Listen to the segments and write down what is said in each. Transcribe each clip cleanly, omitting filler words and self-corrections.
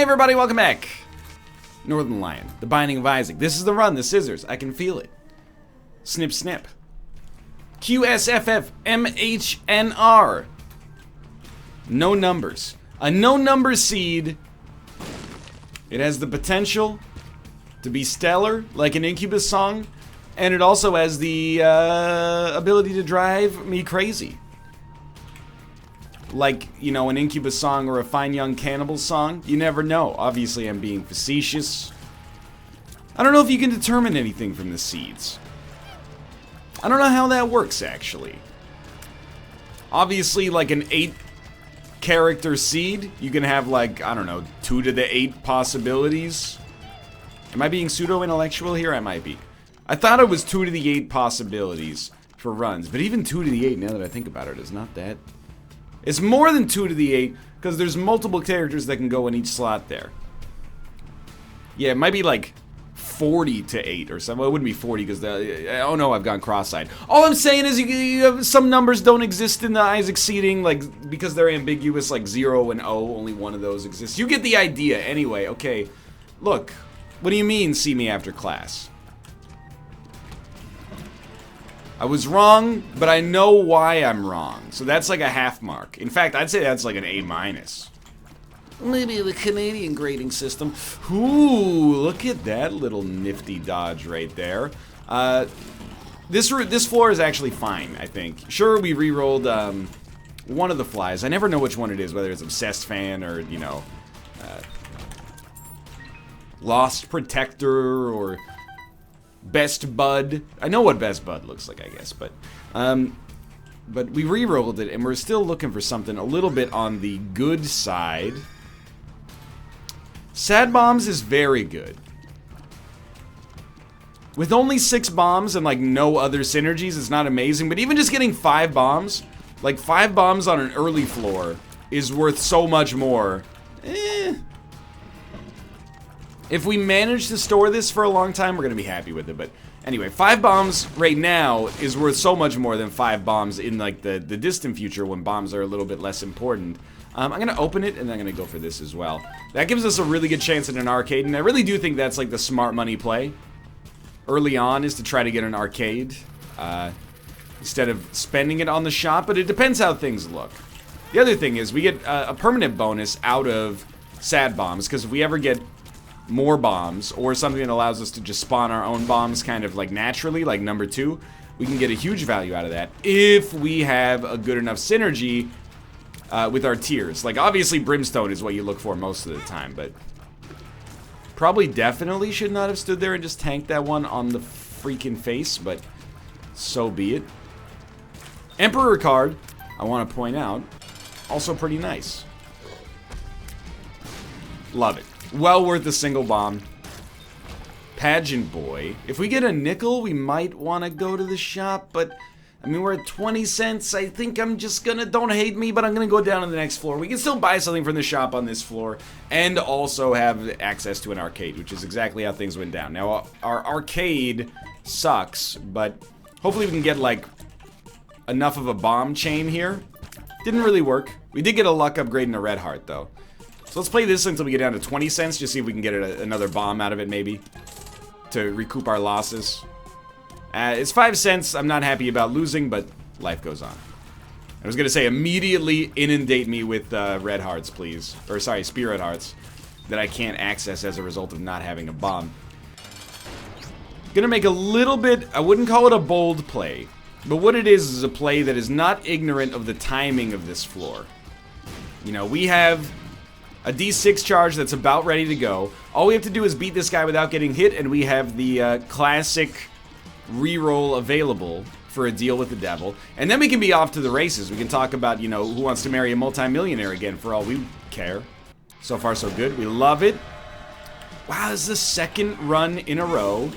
Hey everybody, welcome back. Northernlion, the Binding of Isaac. This is the run, the scissors. I can feel it. Snip, snip. QSFFMHNR. No numbers. A no-number seed. It has the potential to be stellar, like an Incubus song, and it also has the ability to drive me crazy. Like, you know, an Incubus song or a Fine Young Cannibals song. You never know. Obviously, I'm being facetious. I don't know if you can determine anything from the seeds. I don't know how that works, actually. Obviously, like an 8-character seed, you can have, like, I don't know, 2 to the 8 possibilities. Am I being pseudo-intellectual here? I might be. I thought it was 2 to the 8 possibilities for runs, but even 2 to the 8, now that I think about it, is not that... It's more than 2 to the 8, because there's multiple characters that can go in each slot there. Yeah, it might be like 40 to 8 or something. Well, it wouldn't be 40 because oh no, I've gone cross-eyed. All I'm saying is you have, some numbers don't exist in the Isaac seeding, like, because they're ambiguous, like 0 and 0, only one of those exists. You get the idea anyway. Okay, look, what do you mean, see me after class? I was wrong, but I know why I'm wrong. So that's like a half mark. In fact, I'd say that's like an A-. Maybe the Canadian grading system. Ooh, look at that little nifty dodge right there. This floor is actually fine, I think. Sure, we re-rolled one of the flies. I never know which one it is, whether it's Obsessed Fan or, you know, Lost Protector or... Best Bud. I know what Best Bud looks like, I guess, but we re-rolled it, and we're still looking for something a little bit on the good side. Sad Bombs is very good. With only 6 bombs and, like, no other synergies, it's not amazing, but even just getting 5 bombs, like, 5 bombs on an early floor is worth so much more. If we manage to store this for a long time, we're going to be happy with it. But anyway, 5 bombs right now is worth so much more than 5 bombs in, like, the distant future when bombs are a little bit less important. I'm going to open it, and I'm going to go for this as well. That gives us a really good chance at an arcade, and I really do think that's, like, the smart money play. Early on is to try to get an arcade instead of spending it on the shop, but it depends how things look. The other thing is we get a permanent bonus out of Sad Bombs, because if we ever get... more bombs, or something that allows us to just spawn our own bombs kind of like naturally, like number 2, we can get a huge value out of that if we have a good enough synergy with our tiers. Like, obviously Brimstone is what you look for most of the time, but probably definitely should not have stood there and just tanked that one on the freaking face, but so be it. Emperor card, I want to point out, also pretty nice. Love it. Well worth a single bomb. Pageant Boy. If we get a nickel, we might want to go to the shop, but, I mean, we're at 20 cents. I think I'm just gonna, don't hate me, but I'm gonna go down to the next floor. We can still buy something from the shop on this floor, and also have access to an arcade, which is exactly how things went down. Now, our arcade sucks, but hopefully we can get, like, enough of a bomb chain here. Didn't really work. We did get a luck upgrade in a red heart, though. So let's play this until we get down to 20 cents, just see if we can get another bomb out of it, maybe, to recoup our losses. It's 5 cents. I'm not happy about losing, but life goes on. I was going to say, immediately inundate me with red hearts, please. Or, sorry, spirit hearts that I can't access as a result of not having a bomb. Gonna make a little bit, I wouldn't call it a bold play, but what it is a play that is not ignorant of the timing of this floor. You know, we have... a D6 charge that's about ready to go. All we have to do is beat this guy without getting hit, and we have the classic reroll available for a deal with the devil. And then we can be off to the races. We can talk about, you know, who wants to marry a multimillionaire again, for all we care. So far, so good. We love it. Wow, this is the second run in a row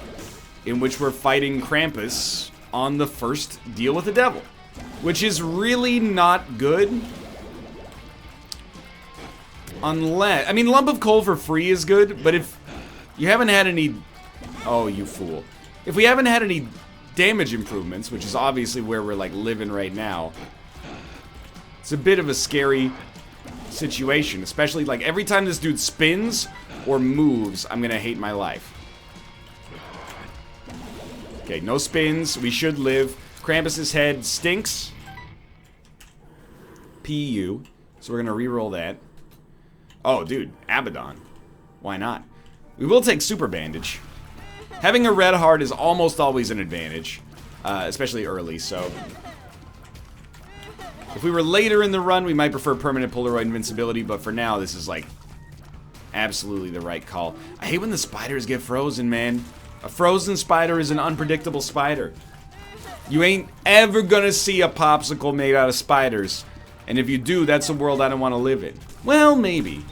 in which we're fighting Krampus on the first deal with the devil, which is really not good. Unless, I mean, lump of coal for free is good, but if you haven't had any, oh, you fool. If we haven't had any damage improvements, which is obviously where we're, like, living right now, it's a bit of a scary situation. Especially, like, every time this dude spins or moves, I'm gonna hate my life. Okay, no spins. We should live. Krampus's head stinks. PU. So we're gonna re-roll that. Oh, dude. Abaddon. Why not? We will take Super Bandage. Having a red heart is almost always an advantage. Especially early, so... If we were later in the run, we might prefer permanent Polaroid invincibility, but for now, this is, like, absolutely the right call. I hate when the spiders get frozen, man. A frozen spider is an unpredictable spider. You ain't ever gonna see a popsicle made out of spiders. And if you do, that's a world I don't want to live in. Well, maybe.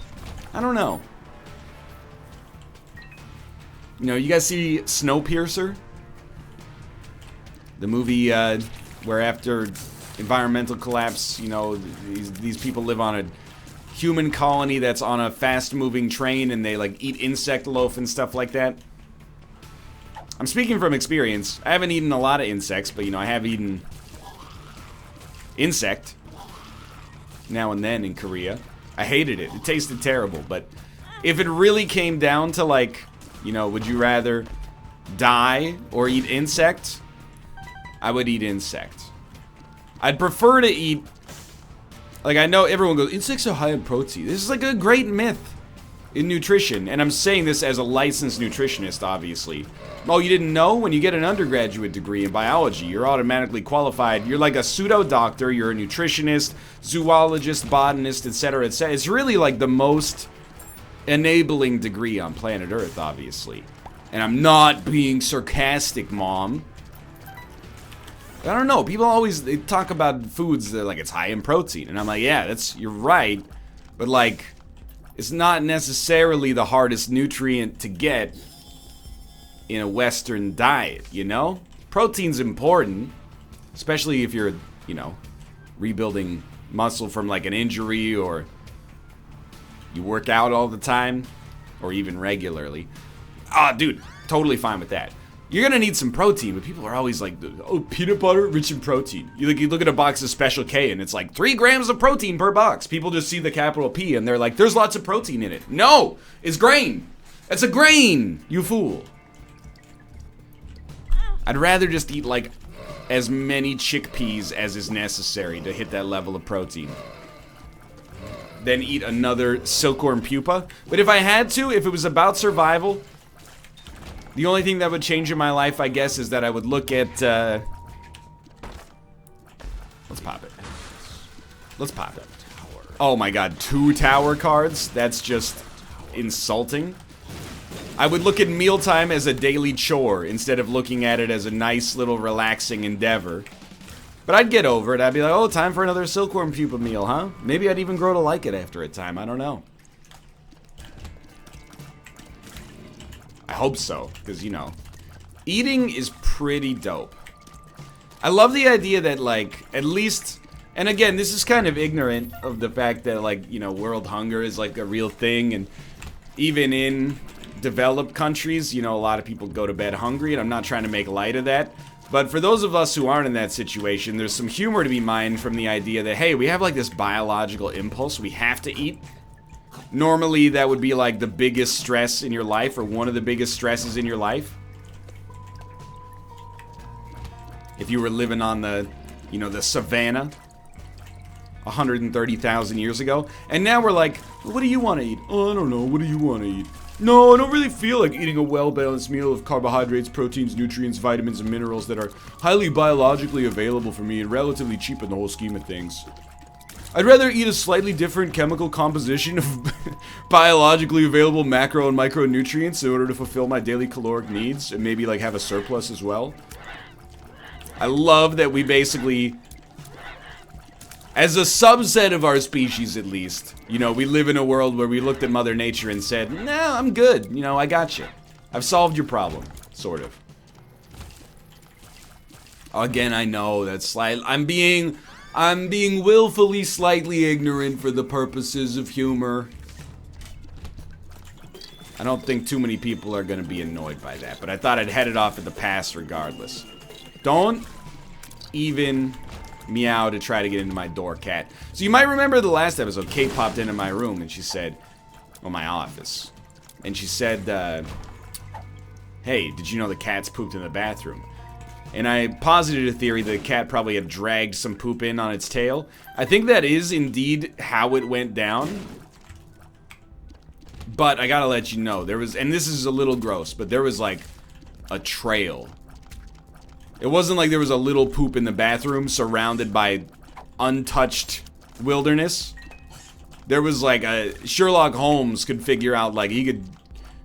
I don't know. You know, you guys see Snowpiercer? The movie where after environmental collapse, you know, these people live on a human colony that's on a fast-moving train and they, like, eat insect loaf and stuff like that. I'm speaking from experience. I haven't eaten a lot of insects, but, you know, I have eaten insect now and then in Korea. I hated it. It tasted terrible, but if it really came down to, like, you know, would you rather die or eat insect? I would eat insect. I'd prefer to eat... Like, I know everyone goes, insects are high in protein. This is like a great myth in nutrition. And I'm saying this as a licensed nutritionist, obviously. Oh, you didn't know? When you get an undergraduate degree in biology, you're automatically qualified. You're like a pseudo-doctor. You're a nutritionist, zoologist, botanist, etc., etc. It's really like the most enabling degree on planet Earth, obviously. And I'm not being sarcastic, Mom. I don't know. People always they talk about foods that like it's high in protein, and I'm like, yeah, you're right, but like, it's not necessarily the hardest nutrient to get in a Western diet. You know, protein's important, especially if you're, you know, rebuilding muscle from like an injury or you work out all the time or even regularly. Ah, dude, totally fine with that. You're gonna need some protein, but people are always like, oh, peanut butter, rich in protein. You look at a box of Special K and it's like 3 grams of protein per box. People just see the capital P and they're like, there's lots of protein in it. No, it's grain. It's a grain, you fool. I'd rather just eat like as many chickpeas as is necessary to hit that level of protein than eat another silkworm pupa. But if I had to, if it was about survival, the only thing that would change in my life, I guess, is that I would look at, let's pop it. Let's pop it. Oh my god, 2 tower cards? That's just insulting. I would look at mealtime as a daily chore instead of looking at it as a nice little relaxing endeavor. But I'd get over it. I'd be like, oh, time for another silkworm pupa meal, huh? Maybe I'd even grow to like it after a time. I don't know. I hope so, because, you know, eating is pretty dope. I love the idea that, like, at least, and again, this is kind of ignorant of the fact that, like, you know, world hunger is, like, a real thing, and even in developed countries, you know, a lot of people go to bed hungry, and I'm not trying to make light of that, but for those of us who aren't in that situation, there's some humor to be mined from the idea that, hey, we have, like, this biological impulse, we have to eat. Normally, that would be like the biggest stress in your life, or one of the biggest stresses in your life. If you were living on the, you know, the savannah 130,000 years ago. And now we're like, well, what do you want to eat? Oh, I don't know. What do you want to eat? No, I don't really feel like eating a well-balanced meal of carbohydrates, proteins, nutrients, vitamins, and minerals that are highly biologically available for me and relatively cheap in the whole scheme of things. I'd rather eat a slightly different chemical composition of biologically available macro and micronutrients in order to fulfill my daily caloric needs and maybe like have a surplus as well. I love that we basically, as a subset of our species at least, you know, we live in a world where we looked at Mother Nature and said, nah, I'm good, you know, I got you. I've solved your problem, sort of. Again, I know that's slightly, I'm being willfully slightly ignorant for the purposes of humor. I don't think too many people are going to be annoyed by that, but I thought I'd head it off at the pass regardless. Don't even meow to try to get into my door, cat. So you might remember the last episode, Kate popped into my room and she said, well, my office. And she said, hey, did you know the cats pooped in the bathroom? And I posited a theory that the cat probably had dragged some poop in on its tail. I think that is indeed how it went down. But I gotta let you know, there was, and this is a little gross, but there was like a trail. It wasn't like there was a little poop in the bathroom surrounded by untouched wilderness. There was like Sherlock Holmes could figure out, like, he could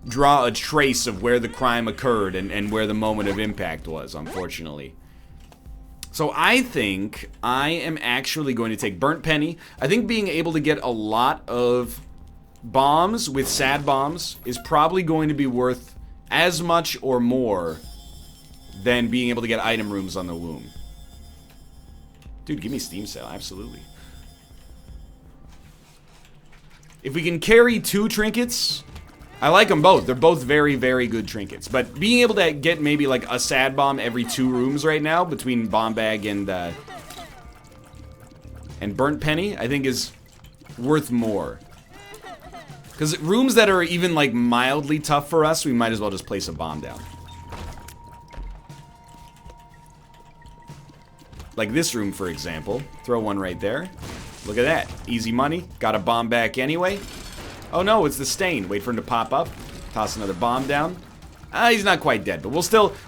draw a trace of where the crime occurred and where the moment of impact was, unfortunately. So I think I am actually going to take Burnt Penny. I think being able to get a lot of bombs with sad bombs is probably going to be worth as much or more than being able to get item rooms on the womb. Dude, give me Steam Sale, absolutely. If we can carry 2 trinkets, I like them both. They're both very, very good trinkets. But being able to get maybe like a sad bomb every 2 rooms right now between Bomb Bag and Burnt Penny, I think is worth more. Because rooms that are even like mildly tough for us, we might as well just place a bomb down. Like this room, for example. Throw one right there. Look at that. Easy money. Got a bomb back anyway. Oh no, it's the stain. Wait for him to pop up. Toss another bomb down. He's not quite dead, but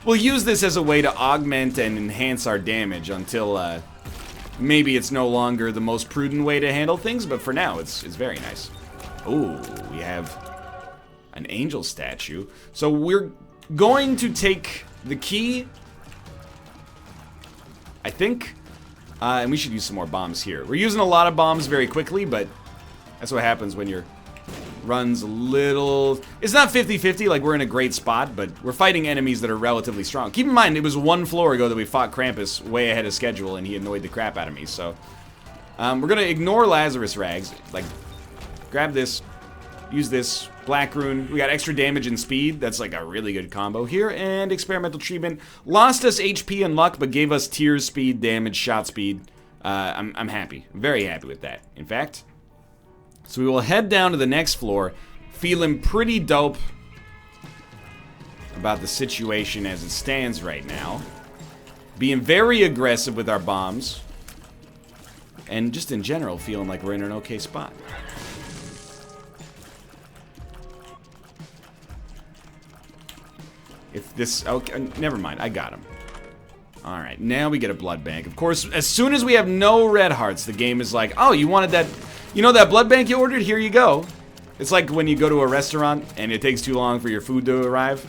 we'll use this as a way to augment and enhance our damage until maybe it's no longer the most prudent way to handle things, but for now it's very nice. Oh, we have an angel statue. So we're going to take the key, I think, and we should use some more bombs here. We're using a lot of bombs very quickly, but that's what happens when your run's a little... It's not 50-50, like we're in a great spot, but we're fighting enemies that are relatively strong. Keep in mind, it was 1 floor ago that we fought Krampus way ahead of schedule, and he annoyed the crap out of me, so... we're gonna ignore Lazarus Rags. Like, grab this, use this, Black Rune. We got extra damage and speed. That's like a really good combo here. And experimental treatment. Lost us HP and luck, but gave us tears, speed, damage, shot speed. I'm happy. Very happy with that, in fact. So we will head down to the next floor, feeling pretty dope about the situation as it stands right now. Being very aggressive with our bombs. And just in general, feeling like we're in an okay spot. If this... Okay, never mind. I got him. Alright, now we get a blood bank. Of course, as soon as we have no red hearts, the game is like, oh, you wanted that... You know that blood bank you ordered? Here you go. It's like when you go to a restaurant and it takes too long for your food to arrive.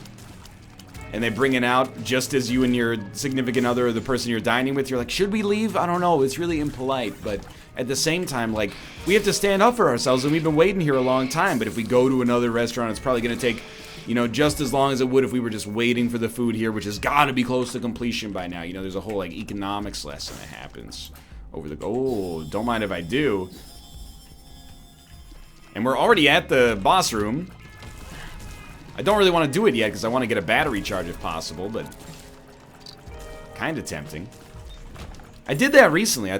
And they bring it out just as you and your significant other or the person you're dining with, you're like, should we leave? I don't know. It's really impolite. But at the same time, like, we have to stand up for ourselves and we've been waiting here a long time. But if we go to another restaurant, it's probably going to take... You know, just as long as it would if we were just waiting for the food here, which has got to be close to completion by now. You know, there's a whole, like, economics lesson that happens over the... Oh, don't mind if I do. And we're already at the boss room. I don't really want to do it yet because I want to get a battery charge if possible, but... Kind of tempting. I did that recently. I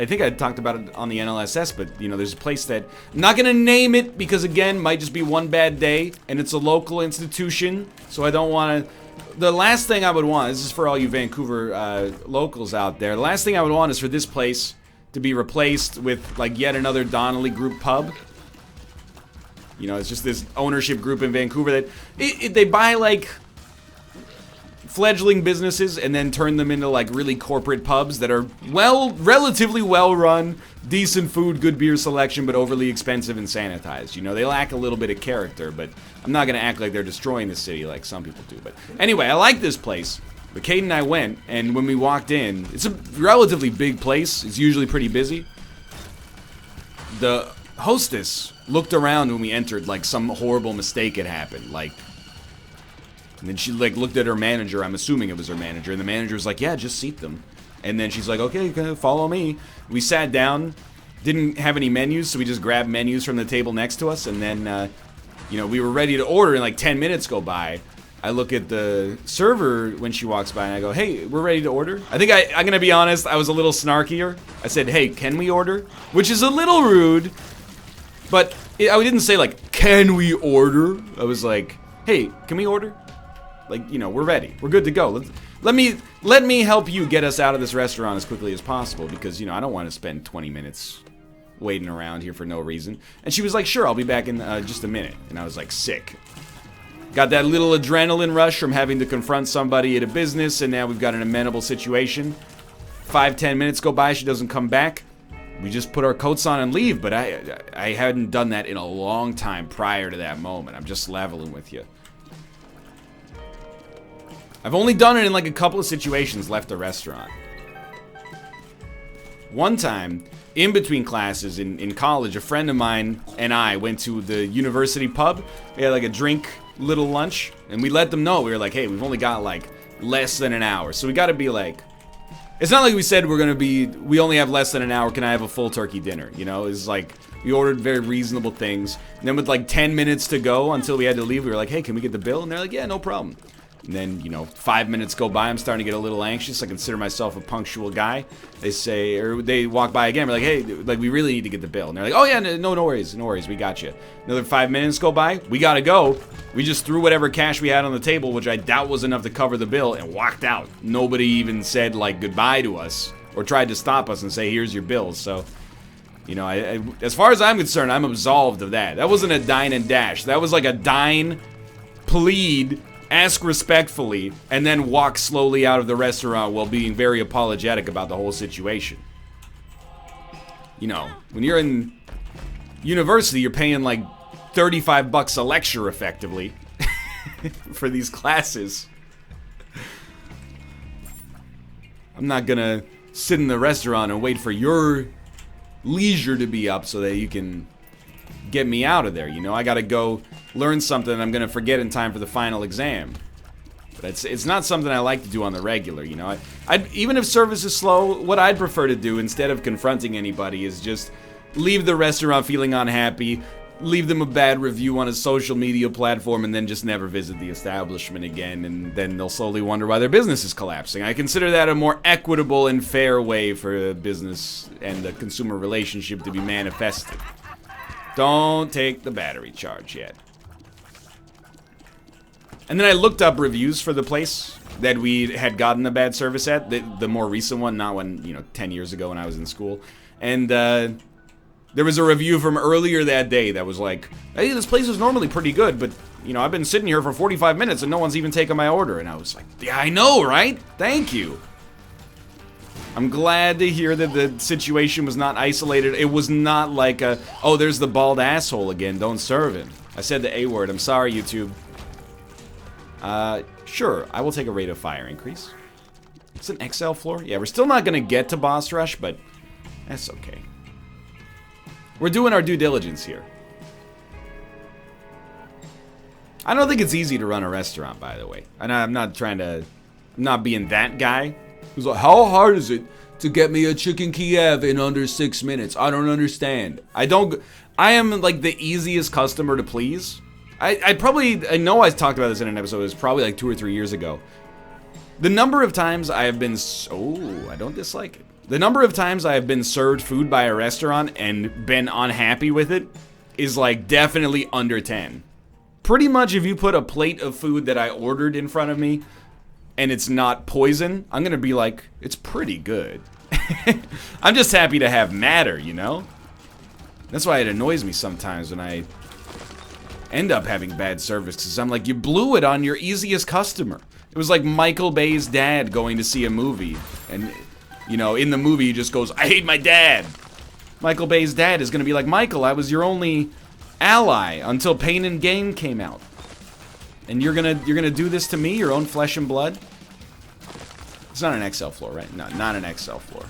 think I talked about it on the NLSS, but, you know, there's a place that... I'm not going to name it because, again, might just be one bad day, and it's a local institution, so I don't want to... The last thing I would want, this is for all you Vancouver locals out there, the last thing I would want is for this place to be replaced with, like, yet another Donnelly Group pub. You know, it's just this ownership group in Vancouver that... they buy, like... fledgling businesses and then turn them into like really corporate pubs that are relatively well run, decent food, good beer selection, but overly expensive and sanitized. You know, they lack a little bit of character, but I'm not gonna act like they're destroying the city like some people do. But anyway, I like this place. But Kate and I went, and when we walked in, it's a relatively big place. It's usually pretty busy. The hostess looked around when we entered like some horrible mistake had happened, like. And then she, like, looked at her manager. I'm assuming it was her manager. And the manager was like, yeah, just seat them. And then she's like, okay, follow me. We sat down. Didn't have any menus, so we just grabbed menus from the table next to us. And then, you know, we were ready to order, and, like, 10 minutes go by. I look at the server when she walks by and I go, hey, we're ready to order. I think I'm gonna be honest, I was a little snarkier. I said, hey, can we order? Which is a little rude, but I didn't say like, can we order? I was like, hey, can we order? Like, you know, we're ready. We're good to go. Let me help you get us out of this restaurant as quickly as possible because, you know, I don't want to spend 20 minutes waiting around here for no reason. And she was like, sure, I'll be back in just a minute. And I was like, sick. Got that little adrenaline rush from having to confront somebody at a business, and now we've got an amenable situation. 5-10 minutes go by, she doesn't come back. We just put our coats on and leave, but I hadn't done that in a long time prior to that moment. I'm just leveling with you. I've only done it in like a couple of situations, left the restaurant. One time, in between classes in college, a friend of mine and I went to the university pub. We had like a drink, little lunch, and we let them know. We were like, hey, we've only got like less than an hour. So we gotta be like, it's not like we said we only have less than an hour, can I have a full turkey dinner? You know, it's like, we ordered very reasonable things. And then with like 10 minutes to go until we had to leave, we were like, hey, can we get the bill? And they're like, yeah, no problem. And then, you know, 5 minutes go by, I'm starting to get a little anxious. I consider myself a punctual guy. They say, or they walk by again, we're like, hey, like, we really need to get the bill. And they're like, oh yeah, no worries, we got you. Another 5 minutes go by, we gotta go. We just threw whatever cash we had on the table, which I doubt was enough to cover the bill, and walked out. Nobody even said, like, goodbye to us, or tried to stop us and say, here's your bill. So, you know, as far as I'm concerned, I'm absolved of that. That wasn't a dine and dash. That was like a dine, plead, ask respectfully, and then walk slowly out of the restaurant while being very apologetic about the whole situation. You know, when you're in university, you're paying like 35 bucks a lecture, effectively, for these classes. I'm not gonna sit in the restaurant and wait for your leisure to be up so that you can get me out of there, you know? I gotta go learn something I'm gonna forget in time for the final exam. But it's not something I like to do on the regular, you know? Even if service is slow, what I'd prefer to do instead of confronting anybody is just leave the restaurant feeling unhappy, leave them a bad review on a social media platform, and then just never visit the establishment again, and then they'll slowly wonder why their business is collapsing. I consider that a more equitable and fair way for a business and a consumer relationship to be manifested. Don't take the battery charge yet. And then I looked up reviews for the place that we had gotten the bad service at, the more recent one, not when, you know, 10 years ago when I was in school. And there was a review from earlier that day that was like, hey, this place is normally pretty good, but, you know, I've been sitting here for 45 minutes and no one's even taken my order. And I was like, yeah, I know, right? Thank you. I'm glad to hear that the situation was not isolated. It was not like a, oh, there's the bald asshole again, don't serve him. I said the A word, I'm sorry, YouTube. Sure, I will take a rate of fire increase. It's an XL floor? Yeah, we're still not gonna get to boss rush, but that's okay. We're doing our due diligence here. I don't think it's easy to run a restaurant, by the way. And I'm not being that guy. Who's like, how hard is it to get me a chicken Kiev in under 6 minutes? I don't understand. I am like the easiest customer to please. I know I talked about this in an episode. It was probably like 2 or 3 years ago. The number of times I have been, I don't dislike it. The number of times I have been served food by a restaurant and been unhappy with it is like definitely under 10. Pretty much if you put a plate of food that I ordered in front of me and it's not poison, I'm gonna be like, it's pretty good. I'm just happy to have matter, you know? That's why it annoys me sometimes when I end up having bad service, because I'm like, you blew it on your easiest customer. It was like Michael Bay's dad going to see a movie, and, you know, in the movie he just goes, I hate my dad. Michael Bay's dad is gonna be like, Michael, I was your only ally until Pain and Gain came out. And you're gonna do this to me, your own flesh and blood? It's not an XL floor, right? No, not an XL floor.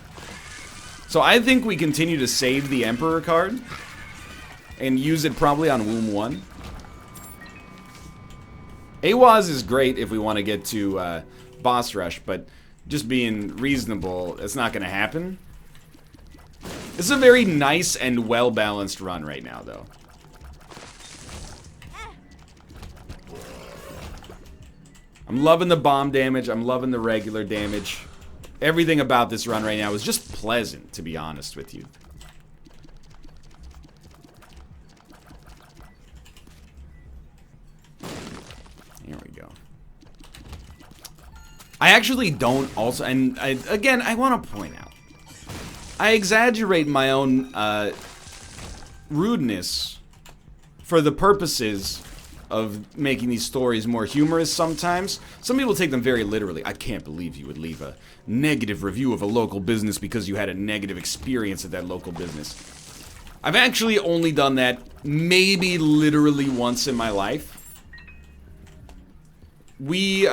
So I think we continue to save the Emperor card and use it probably on Womb 1. AWAS is great if we want to get to boss rush, but just being reasonable, it's not going to happen. This is a very nice and well-balanced run right now, though. I'm loving the bomb damage. I'm loving the regular damage. Everything about this run right now is just pleasant, to be honest with you. Here we go. I actually don't also, and again, I want to point out, I exaggerate my own rudeness for the purposes of making these stories more humorous sometimes. Some people take them very literally. I can't believe you would leave a negative review of a local business because you had a negative experience at that local business. I've actually only done that maybe literally once in my life. We,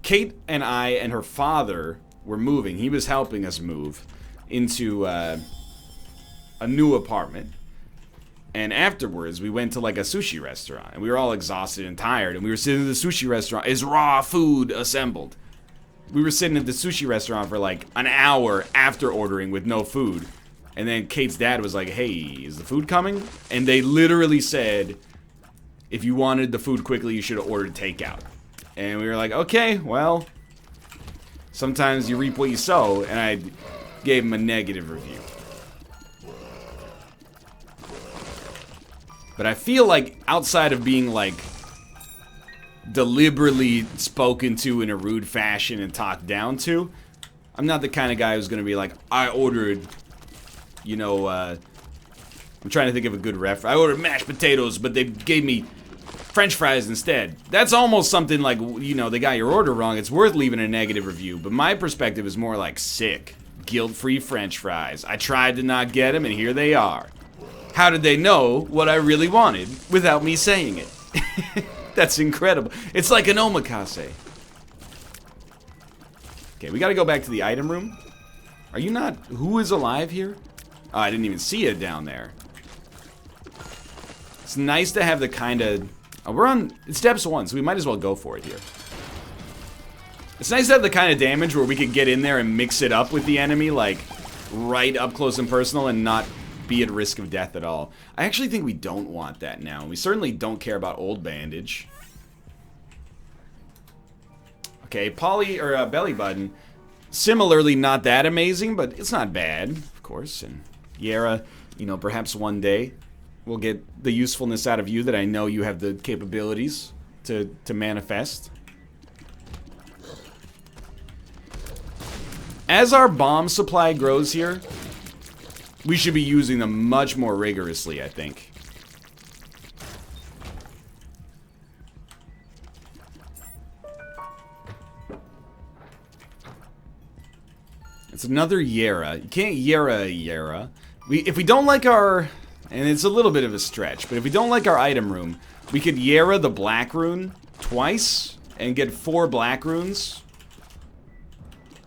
Kate and I and her father were moving. He was helping us move into a new apartment. And afterwards, we went to like a sushi restaurant. And we were all exhausted and tired. And we were sitting at the sushi restaurant. Is raw food assembled? We were sitting at the sushi restaurant for like an hour after ordering with no food. And then Kate's dad was like, hey, is the food coming? And they literally said, if you wanted the food quickly, you should have ordered takeout. And we were like, okay, well, sometimes you reap what you sow. And I gave him a negative review. But I feel like outside of being like deliberately spoken to in a rude fashion and talked down to, I'm not the kind of guy who's gonna be like, I ordered, you know, I'm trying to think of a good ref. I ordered mashed potatoes, but they gave me French fries instead. That's almost something like, you know, they got your order wrong. It's worth leaving a negative review. But my perspective is more like sick, guilt-free French fries. I tried to not get them, and here they are. How did they know what I really wanted without me saying it? That's incredible. It's like an omakase. Okay, we gotta go back to the item room. Are you not... Who is alive here? Oh, I didn't even see it down there. It's nice to have the kind of... Oh, we're on steps 1, so we might as well go for it here. It's nice to have the kind of damage where we could get in there and mix it up with the enemy, like, right up close and personal and not be at risk of death at all. I actually think we don't want that now. We certainly don't care about old bandage. Okay, belly button. Similarly, not that amazing, but it's not bad, of course. And Yara, you know, perhaps one day we'll get the usefulness out of you that I know you have the capabilities to manifest. As our bomb supply grows here, we should be using them much more rigorously, I think. It's another Yara. You can't Yara. If we don't like our... And it's a little bit of a stretch, but if we don't like our item room, we could Yara the black rune twice and get 4 black runes.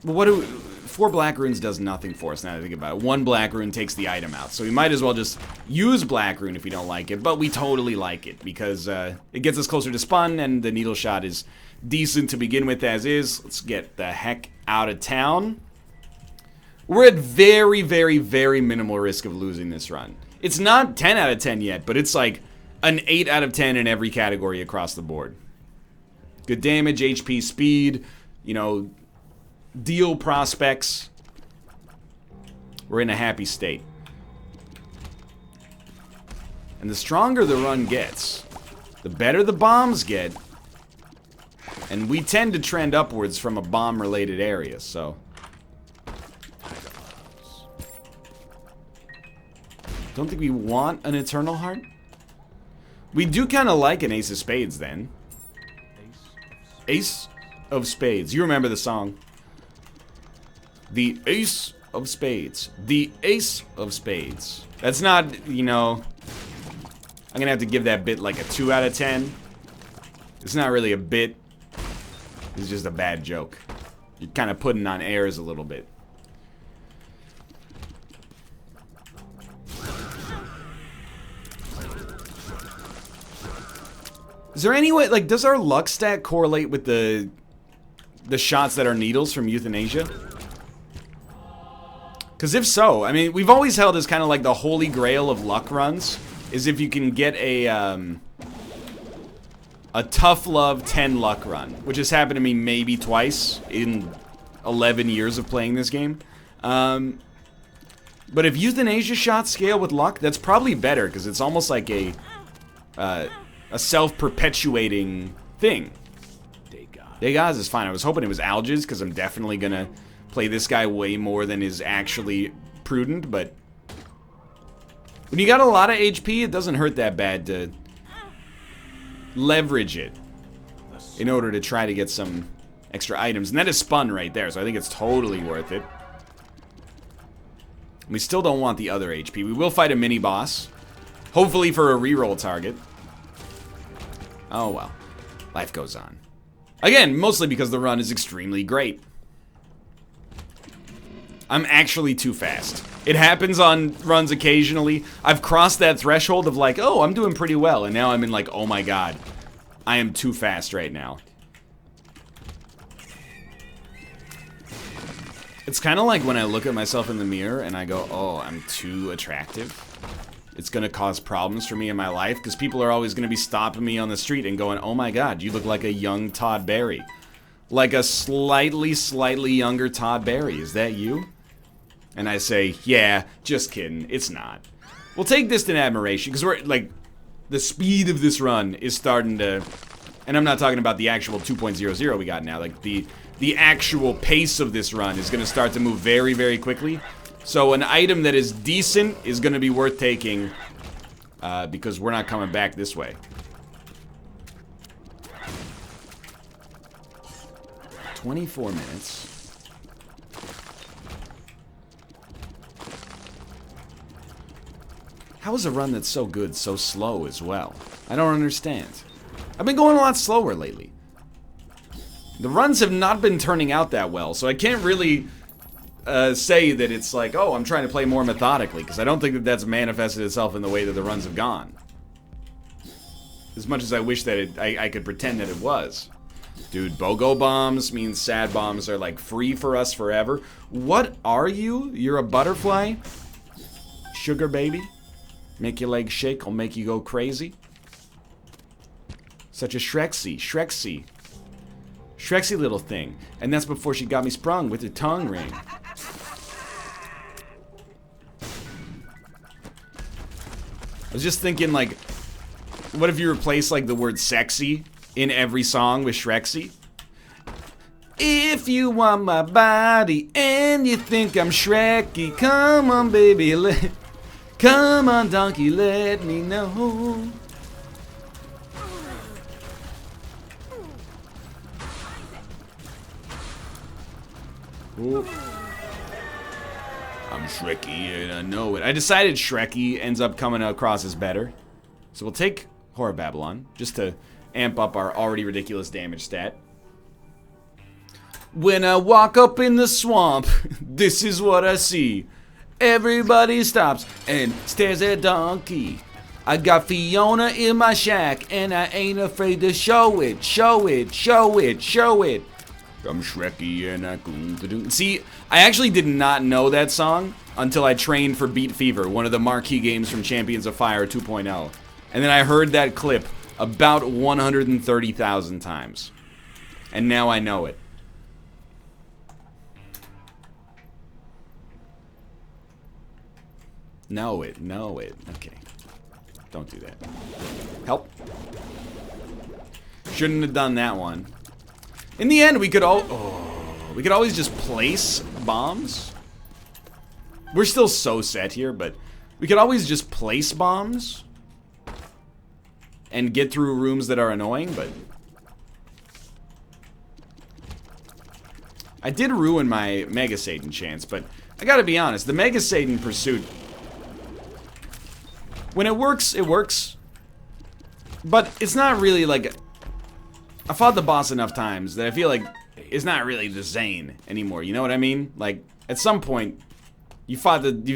But what do... 4 black runes does nothing for us now that I think about it. 1 black rune takes the item out. So we might as well just use black rune if we don't like it. But we totally like it because it gets us closer to spun and the needle shot is decent to begin with as is. Let's get the heck out of town. We're at very, very, very minimal risk of losing this run. It's not 10 out of 10 yet, but it's like an 8 out of 10 in every category across the board. Good damage, HP, speed, you know... Deal prospects. We're in a happy state. And the stronger the run gets, the better the bombs get. And we tend to trend upwards from a bomb-related area, so... Don't think we want an Eternal Heart? We do kind of like an Ace of Spades, then. Ace of Spades. You remember the song. The Ace of Spades. The Ace of Spades. That's not, you know... I'm gonna have to give that bit like a 2 out of 10. It's not really a bit. It's just a bad joke. You're kind of putting on airs a little bit. Is there any way, like, does our luck stat correlate with the shots that are needles from Euthanasia? Because if so, I mean, we've always held as kind of like the holy grail of luck runs, is if you can get a a tough love 10 luck run, which has happened to me maybe twice in 11 years of playing this game. But if euthanasia shots scale with luck, that's probably better, because it's almost like a self-perpetuating thing. Degas is fine. I was hoping it was Alges, because I'm definitely going to play this guy way more than is actually prudent, but when you got a lot of HP, it doesn't hurt that bad to leverage it in order to try to get some extra items. And that is spun right there, so I think it's totally worth it. We still don't want the other HP. We will fight a mini-boss, hopefully for a reroll target. Oh well, life goes on. Again, mostly because the run is extremely great. I'm actually too fast. It happens on runs occasionally. I've crossed that threshold of like, oh, I'm doing pretty well. And now I'm in like, oh my god, I am too fast right now. It's kind of like when I look at myself in the mirror and I go, oh, I'm too attractive. It's going to cause problems for me in my life because people are always going to be stopping me on the street and going, oh my god, you look like a young Todd Barry. Like a slightly younger Todd Barry. Is that you? And I say, yeah, just kidding. It's not. We'll take distant admiration because we're like, the speed of this run is starting to, and I'm not talking about the actual 2.00 we got now. Like the actual pace of this run is going to start to move very, very quickly. So an item that is decent is going to be worth taking because we're not coming back this way. 24 minutes. How is a run that's so good so slow as well? I don't understand. I've been going a lot slower lately. The runs have not been turning out that well, so I can't really say that it's like, oh, I'm trying to play more methodically, because I don't think that that's manifested itself in the way that the runs have gone. As much as I wish that I could pretend that it was. Dude, BOGO bombs means sad bombs are like free for us forever. What are you? You're a butterfly? Sugar baby? Make your legs shake, I'll make you go crazy. Such a Shreksy little thing. And that's before she got me sprung with her tongue ring. I was just thinking, like, what if you replace, like, the word sexy in every song with Shreksy? If you want my body and you think I'm Shreky, come on, baby, come on, donkey, let me know. Ooh. I'm Shreky and I know it. I decided Shreky ends up coming across as better. So we'll take Horror Babylon, just to amp up our already ridiculous damage stat. When I walk up in the swamp, this is what I see. Everybody stops and stares at Donkey. I got Fiona in my shack and I ain't afraid to show it, show it, show it, show it. I'm Shreky and I... See, I actually did not know that song until I trained for Beat Fever, one of the marquee games from Champions of Fire 2.0. And then I heard that clip about 130,000 times. And now I know it. Know it. Okay. Don't do that. Help. Shouldn't have done that one. In the end, we could always just place bombs. We're still so set here, but we could always just place bombs and get through rooms that are annoying, but I did ruin my Mega Satan chance, but I gotta be honest, the Mega Satan pursuit, when it works, it works. But it's not really like... I fought the boss enough times that I feel like it's not really the Zane anymore, you know what I mean? Like, at some point, you've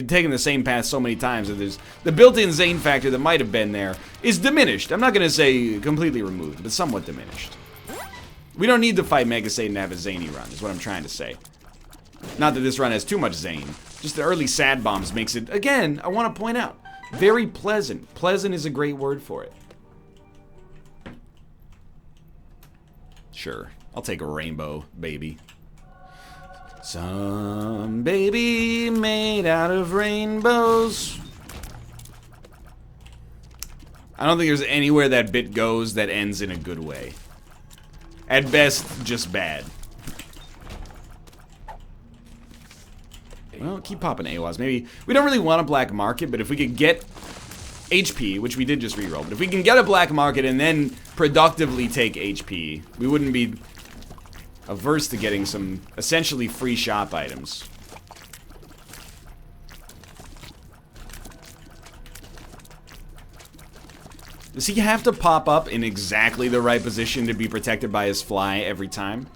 taken the same path so many times that there's... The built-in Zane factor that might have been there is diminished. I'm not gonna say completely removed, but somewhat diminished. We don't need to fight Mega Satan to have a zany run, is what I'm trying to say. Not that this run has too much Zane. Just the early sad bombs makes it, again, I want to point out, very pleasant. Pleasant is a great word for it. Sure. I'll take a rainbow, baby. Some baby made out of rainbows. I don't think there's anywhere that bit goes that ends in a good way. At best, just bad. Well, keep popping AWAs. Maybe we don't really want a black market, but if we could get HP, which we did just reroll, but if we can get a black market and then productively take HP, we wouldn't be averse to getting some essentially free shop items. Does he have to pop up in exactly the right position to be protected by his fly every time?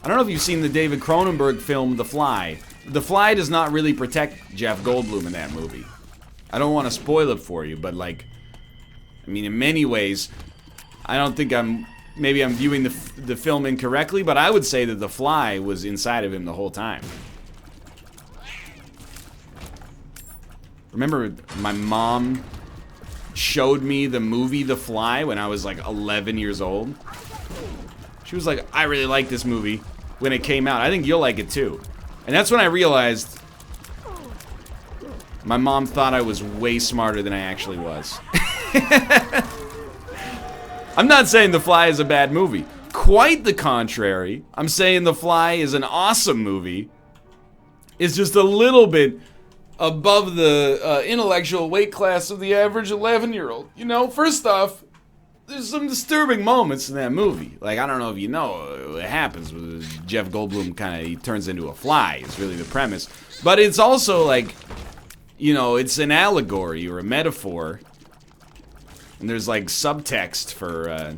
I don't know if you've seen the David Cronenberg film, The Fly. The Fly does not really protect Jeff Goldblum in that movie. I don't want to spoil it for you, but like, I mean, in many ways, I don't think maybe I'm viewing the film incorrectly, but I would say that the fly was inside of him the whole time. Remember, my mom showed me the movie The Fly when I was like 11 years old. She was like, I really like this movie when it came out. I think you'll like it too. And that's when I realized my mom thought I was way smarter than I actually was. I'm not saying The Fly is a bad movie. Quite the contrary. I'm saying The Fly is an awesome movie. It's just a little bit above the intellectual weight class of the average 11-year-old. You know, first off, there's some disturbing moments in that movie. Like, I don't know if you know what happens with Jeff Goldblum he turns into a fly. It's really the premise. But it's also like, you know, it's an allegory or a metaphor. And there's like subtext for,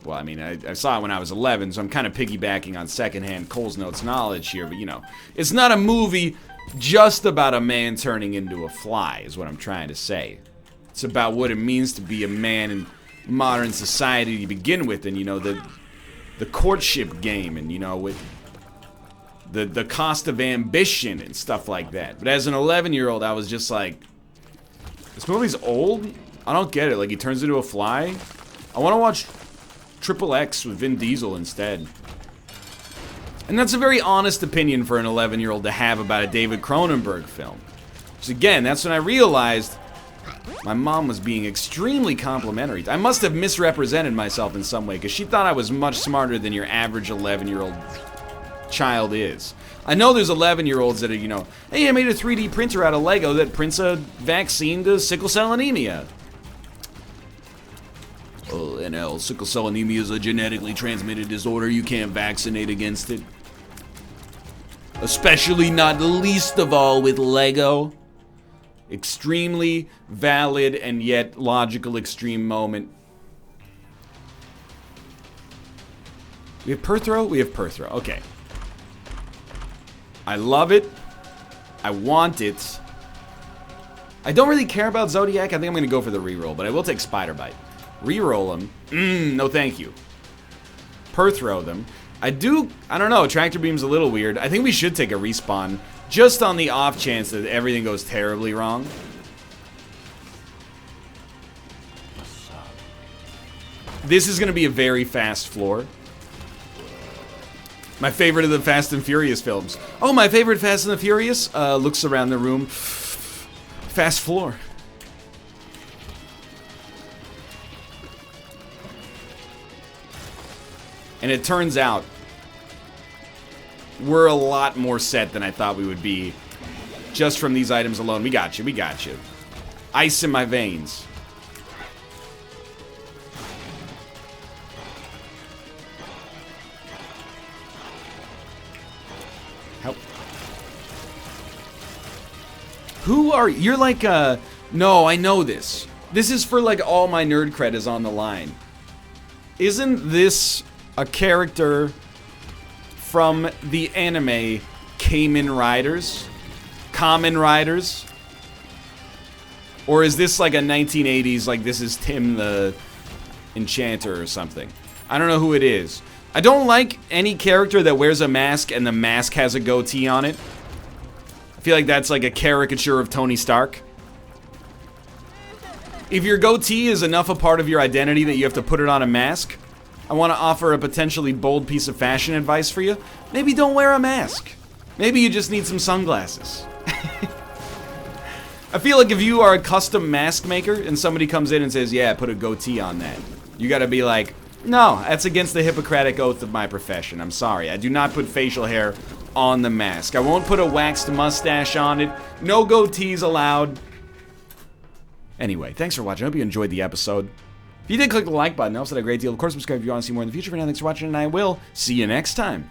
well, I mean, I saw it when I was 11, so I'm kind of piggybacking on secondhand Cole's Notes knowledge here, but you know, it's not a movie just about a man turning into a fly, is what I'm trying to say. It's about what it means to be a man in modern society to begin with, and you know, the courtship game, and you know, with the cost of ambition and stuff like that. But as an 11-year-old, I was just like, this movie's old? I don't get it. Like, he turns into a fly? I want to watch Triple X with Vin Diesel instead. And that's a very honest opinion for an 11-year-old to have about a David Cronenberg film. Which, again, that's when I realized my mom was being extremely complimentary. I must have misrepresented myself in some way, because she thought I was much smarter than your average 11-year-old child is. I know there's 11-year-olds that are, you know, hey, I made a 3D printer out of Lego that prints a vaccine to sickle cell anemia. Oh, NL, sickle cell anemia is a genetically transmitted disorder. You can't vaccinate against it. Especially not least of all with Lego. Extremely valid and yet logical extreme moment. We have Perthrow? We have Perthrow. Okay. I love it. I want it. I don't really care about Zodiac. I think I'm going to go for the reroll, but I will take Spider Bite. Reroll them. No thank you. Perthrow them. I don't know, Tractor Beam's a little weird. I think we should take a respawn, just on the off chance that everything goes terribly wrong. This is going to be a very fast floor. My favorite of the Fast and Furious films. Oh, my favorite Fast and the Furious? Looks around the room. Fast floor. And it turns out, we're a lot more set than I thought we would be, just from these items alone. We got you, we got you. Ice in my veins. Help. Who are, you're like, no, I know this. This is for like all my nerd cred is on the line. Isn't this a character from the anime Kamen Riders? Kamen Riders? Or is this like a 1980s, like this is Tim the Enchanter or something? I don't know who it is. I don't like any character that wears a mask and the mask has a goatee on it. I feel like that's like a caricature of Tony Stark. If your goatee is enough a part of your identity that you have to put it on a mask, I want to offer a potentially bold piece of fashion advice for you. Maybe don't wear a mask. Maybe you just need some sunglasses. I feel like if you are a custom mask maker and somebody comes in and says, yeah, put a goatee on that, you gotta be like, no, that's against the Hippocratic oath of my profession. I'm sorry. I do not put facial hair on the mask. I won't put a waxed mustache on it. No goatees allowed. Anyway, thanks for watching. I hope you enjoyed the episode. If you did, click the like button. It helps out a great deal. Of course, subscribe if you want to see more in the future. For now, thanks for watching, and I will see you next time.